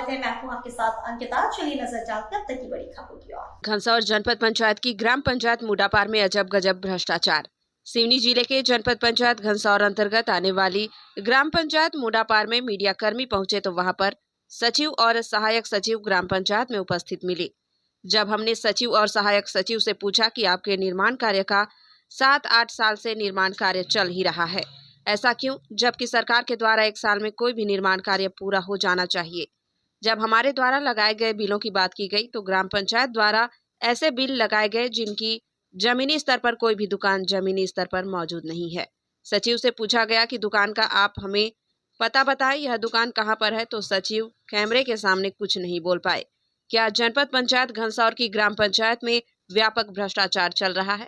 स्वागत है। मैं हूं आपके साथ अंकिता। चलिए नजर डालते हैं अब तक की बड़ी खबरों की ओर। घनसौर जनपद पंचायत की ग्राम पंचायत मुडापार में अजब गजब भ्रष्टाचार। सिवनी जिले के जनपद पंचायत घनसौर अंतर्गत आने वाली ग्राम पंचायत मुडापार में मीडिया कर्मी पहुंचे तो वहां पर सचिव और सहायक सचिव ग्राम पंचायत में उपस्थित मिले। जब हमने सचिव और सहायक सचिव से पूछा कि आपके निर्माण कार्य का 7-8 साल से निर्माण कार्य चल ही रहा है, ऐसा क्यों, जबकि सरकार के द्वारा 1 साल में कोई भी निर्माण कार्य पूरा हो जाना चाहिए। जब हमारे द्वारा लगाए गए बिलों की बात की गई तो ग्राम पंचायत द्वारा ऐसे बिल लगाए गए जिनकी जमीनी स्तर पर कोई भी दुकान जमीनी स्तर पर मौजूद नहीं है। सचिव से पूछा गया कि दुकान का आप हमें पता बताएं, यह दुकान कहां पर है, तो सचिव कैमरे के सामने कुछ नहीं बोल पाए। क्या जनपद पंचायत घनसौर की ग्राम पंचायत में व्यापक भ्रष्टाचार चल रहा है?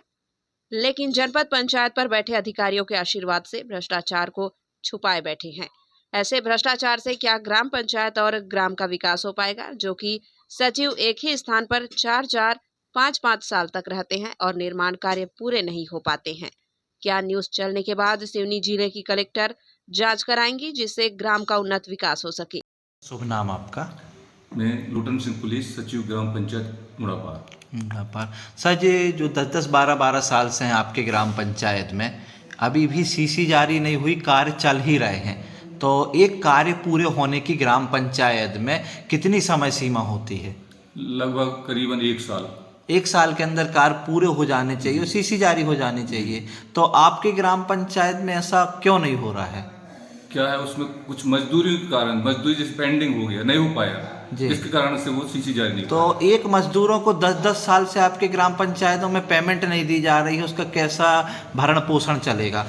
लेकिन जनपद पंचायत पर बैठे अधिकारियों के आशीर्वाद से भ्रष्टाचार को छुपाए बैठे हैं। ऐसे भ्रष्टाचार से क्या ग्राम पंचायत और ग्राम का विकास हो पाएगा, जो कि सचिव एक ही स्थान पर 4-4, 5-5 साल तक रहते हैं और निर्माण कार्य पूरे नहीं हो पाते हैं। क्या न्यूज चलने के बाद सिवनी जिले की कलेक्टर जांच कराएंगी, जिससे ग्राम का उन्नत विकास हो सके। शुभ नाम आपका? मैं लुटन सिंह पुलिस, सचिव ग्राम पंचायत मुड़ापार। सर, ये जो 10-10, 12-12 साल से हैं आपके ग्राम पंचायत में, अभी भी सीसी जारी नहीं हुई, कार्य चल ही रहे हैं, तो एक कार्य पूरे होने की ग्राम पंचायत में कितनी समय सीमा होती है? लगभग करीबन 1 साल। 1 साल के अंदर कार्य पूरे हो जाने चाहिए और सीसी जारी हो जानी चाहिए, तो आपके ग्राम पंचायत में ऐसा क्यों नहीं हो रहा है? क्या है, उसमें कुछ मजदूरी के कारण, मजदूरी जैसे पेंडिंग हो गया, नहीं हो पाया, इसके कारण से वो सीसी जारी नहीं। तो एक मजदूरों को 10-10 साल से आपके ग्राम पंचायतों में पेमेंट नहीं दी जा रही है, उसका कैसा भरण पोषण चलेगा?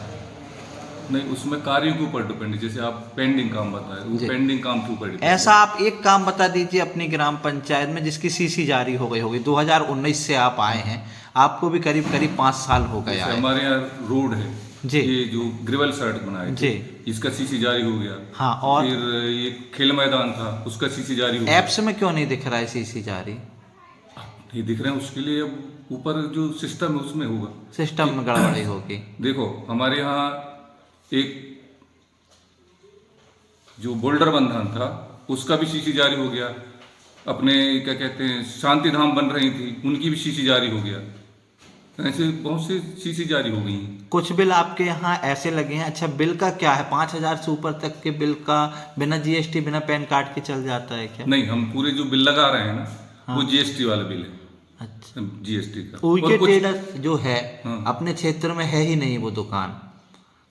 नहीं, उसमें कार्य के ऊपर डिपेंड, जैसे आप पेंडिंग काम बताए, वो पेंडिंग काम के ऊपर डिपेंड। ऐसा आप एक काम बता दीजिए अपनी ग्राम पंचायत में जिसकी सीसी जारी हो गई होगी। 2019 से आप आए हैं, आपको भी करीब 5 साल हो गया है। हमारे यहाँ रोड है जी, ये जो ग्रेवल सड़क बनाए जी, इसका सीसी जारी हो गया। हाँ, और फिर ये खेल मैदान था, उसका सीसी जारी हो गया। एप्स में क्यों नहीं दिख रहा है सीसी जारी? नहीं दिख रहे हैं, उसके लिए अब ऊपर जो सिस्टम है उसमें होगा, सिस्टम में गड़बड़ी होगी। देखो हमारे यहाँ एक जो बोल्डर बंधन था उसका भी सीसी जारी हो गया। अपने क्या कहते हैं शांति धाम बन रही थी, उनकी भी सीसी जारी हो गया। ऐसे बहुत सी सीसी जारी हो गई हैं। कुछ बिल आपके यहाँ ऐसे लगे हैं। अच्छा, बिल का क्या है? 5,000 से ऊपर तक के बिल का बिना जीएसटी, बिना पैन कार्ड के चल जाता है क्या? नहीं, हम पूरे जो बिल लगा रहे हैं ना, हाँ, वो जीएसटी वाला बिल है। अच्छा, जीएसटी का। उनके ट्रेडर जो है, हाँ, अपने क्षेत्र में है ही नहीं वो दुकान,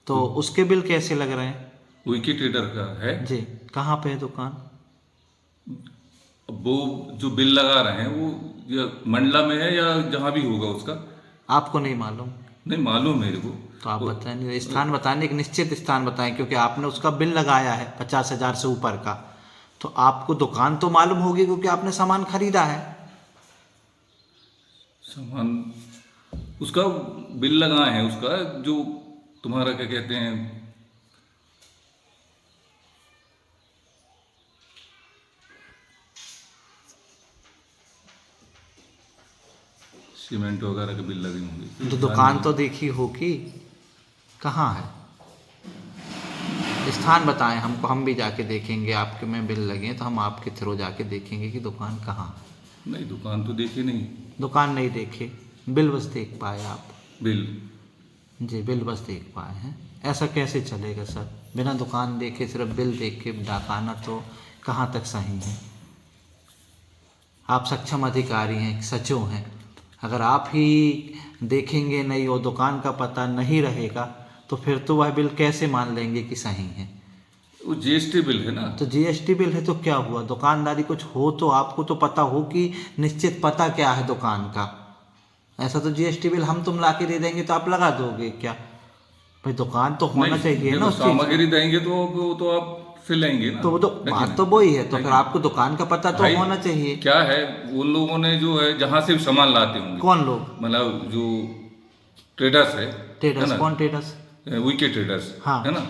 तो उसके बिल कैसे लग रहे हैं? विकी ट्रेडर का है जी, कहाँ पे है दुकान? वो जो बिल लगा रहे हैं वो या मंडला में है या जहाँ भी होगा उसका, आपको नहीं मालूम? नहीं मालूम मेरे को। तो आप बताएं, स्थान बताएं, एक निश्चित स्थान बताएं, क्योंकि आपने उसका बिल लगाया है 50,000 से ऊपर का, तो आपको दुकान तो मालूम होगी क्योंकि आपने सामान खरीदा है। सामान उसका बिल लगाए हैं, उसका जो तुम्हारा क्या कहते हैं, सीमेंट वगैरह के बिल लगे होंगे। तो दुकान तो देखी होगी, कहाँ है? स्थान बताएं हमको, हम भी जाके देखेंगे। आपके में बिल लगे हैं तो हम आपके थ्रू जाके देखेंगे कि दुकान कहाँ है। नहीं, दुकान तो देखी नहीं। दुकान नहीं देखे, बिल बस देख पाए आप? बिल जी, बिल बस देख पाए हैं। ऐसा कैसे चलेगा सर? बिना दुकान देखे सिर्फ बिल देख के डाकाना तो कहाँ तक सही है? आप सक्षम अधिकारी हैं, सचिव हैं, अगर आप ही देखेंगे नहीं, वो दुकान का पता नहीं रहेगा, तो फिर तो वह बिल कैसे मान लेंगे कि सही है? वो जीएसटी बिल है ना। तो जीएसटी बिल है तो क्या हुआ? दुकानदारी कुछ हो तो आपको तो पता हो कि निश्चित पता क्या है दुकान का। ऐसा तो जीएसटी बिल हम तुम ला के दे देंगे तो आप लगा दोगे क्या? भाई दुकान तो होना चाहिए ना। सामग्री देंगे तो आप फिर लेंगे ना। तो वो तो बात तो वही है, तो फिर आपको दुकान का पता तो होना चाहिए। क्या है, उन लोगों ने जो है जहाँ से भी सामान लाते होंगे। कौन लोग? मतलब जो ट्रेडर्स है। ट्रेडर्स? कौन ट्रेडर्स? वीके ट्रेडर्स, हाँ, है ना।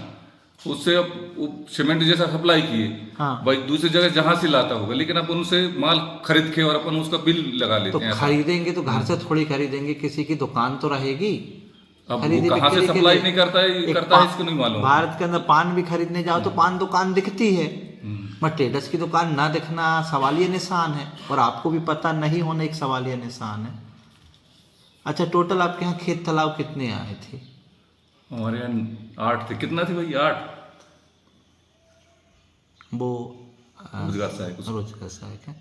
उससे अब सीमेंट जैसा सप्लाई किए, हाँ, भाई दूसरी जगह जहाँ से लाता होगा, लेकिन अपन उनसे माल खरीद के और अपन उसका बिल लगा लेते हैं। तो खरीदेंगे तो घर से थोड़ी खरीदेंगे, किसी की दुकान तो रहेगी। अब वो कहाँ से सप्लाई नहीं करता है इसको नहीं मालूम। भारत के अंदर पान भी खरीदने जाओ तो पान दुकान दिखती है, बट ट्रेडर्स की दुकान ना दिखना सवालिया निशान है, और आपको भी पता नहीं होना एक सवालिया निशान है। अच्छा, टोटल आपके यहाँ खेत तालाब कितने आए थे? हमारे यहाँ 8 थे। कितना थे भाई? 8। वो रोजगार सहायक रोजगार सहायक है।